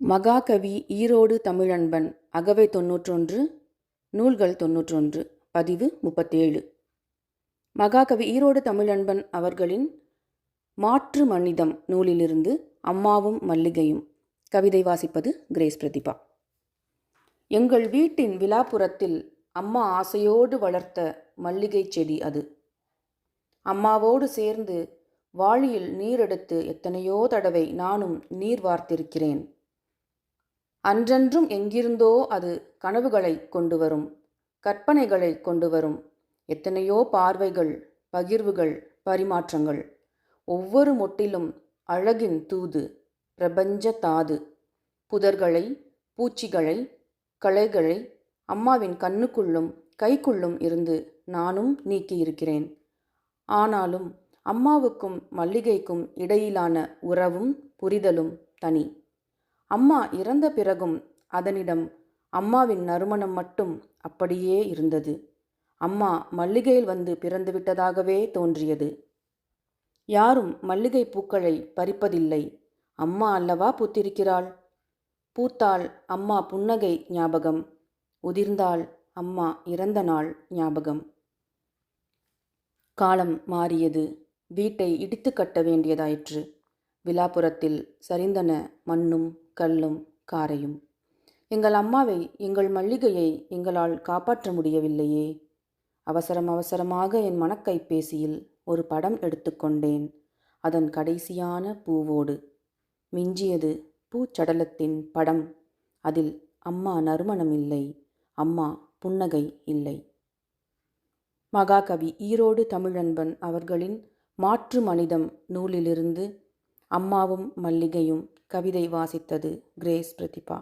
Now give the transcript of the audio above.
மகாகவி ஈரோடு தமிழன்பன் அகவை 91 நூல்கள் 91 பதிவு 37. மகாகவி ஈரோடு தமிழன்பன் அவர்களின் மாற்று மனிதம் நூலிலிருந்து அம்மாவும் மல்லிகையும். கவிதை வாசிப்பது கிரேஸ் பிரதிபா. எங்கள் வீட்டின் விழாப்புறத்தில் அம்மா ஆசையோடு வளர்த்த மல்லிகை செடி அது. அம்மாவோடு சேர்ந்து வாளியில் நீரெடுத்து எத்தனையோ தடவை நானும் நீர் வார்த்திருக்கிறேன். அன்றன்றும் எங்கிருந்தோ அது கனவுகளை கொண்டு வரும், கற்பனைகளை கொண்டு வரும். எத்தனையோ பார்வைகள், பகிர்வுகள், பரிமாற்றங்கள். ஒவ்வொரு மொட்டிலும் அழகின் தூது, பிரபஞ்ச தாது. புதர்களை, பூச்சிகளை, களைகளை அம்மாவின் கண்ணுக்குள்ளும் கைக்குள்ளும் இருந்து நானும் நீக்கியிருக்கிறேன். ஆனாலும் அம்மாவுக்கும் மல்லிகைக்கும் இடையிலான உறவும் புரிதலும் தனி. அம்மா இறந்த பிறகும் அதனிடம் அம்மாவின் நறுமணம் மட்டும் அப்படியே இருந்தது. அம்மா மல்லிகையில் வந்து பிறந்துவிட்டதாகவே தோன்றியது. யாரும் மல்லிகை பூக்களை பறிப்பதில்லை. அம்மா அல்லவா பூத்திருக்கிறாள். பூத்தால் அம்மா புன்னகை ஞாபகம், உதிர்ந்தால் அம்மா இறந்த நாள் ஞாபகம். காலம் மாறியது. வீட்டை இடித்து கட்ட வேண்டியதாயிற்று. விழாப்புறத்தில் சரிந்தன மண்ணும் கல்லும் காரையும். எங்கள் அம்மாவை, எங்கள் மல்லிகையை எங்களால் காப்பாற்ற முடியவில்லையே. அவசரமாக என் மனக்கைப்பேசியில் ஒரு படம் எடுத்துக்கொண்டேன். அதன் கடைசியான பூவோடு. மிஞ்சியது பூச்சடலத்தின் படம். அதில் அம்மா நறுமணம் இல்லை, அம்மா புன்னகை இல்லை. மகாகவி ஈரோடு தமிழன்பன் அவர்களின் மாற்று மனிதம் நூலிலிருந்து அம்மாவும் மல்லிகையும். கவிதை வாசித்தது கிரேஸ் பிரதிபா.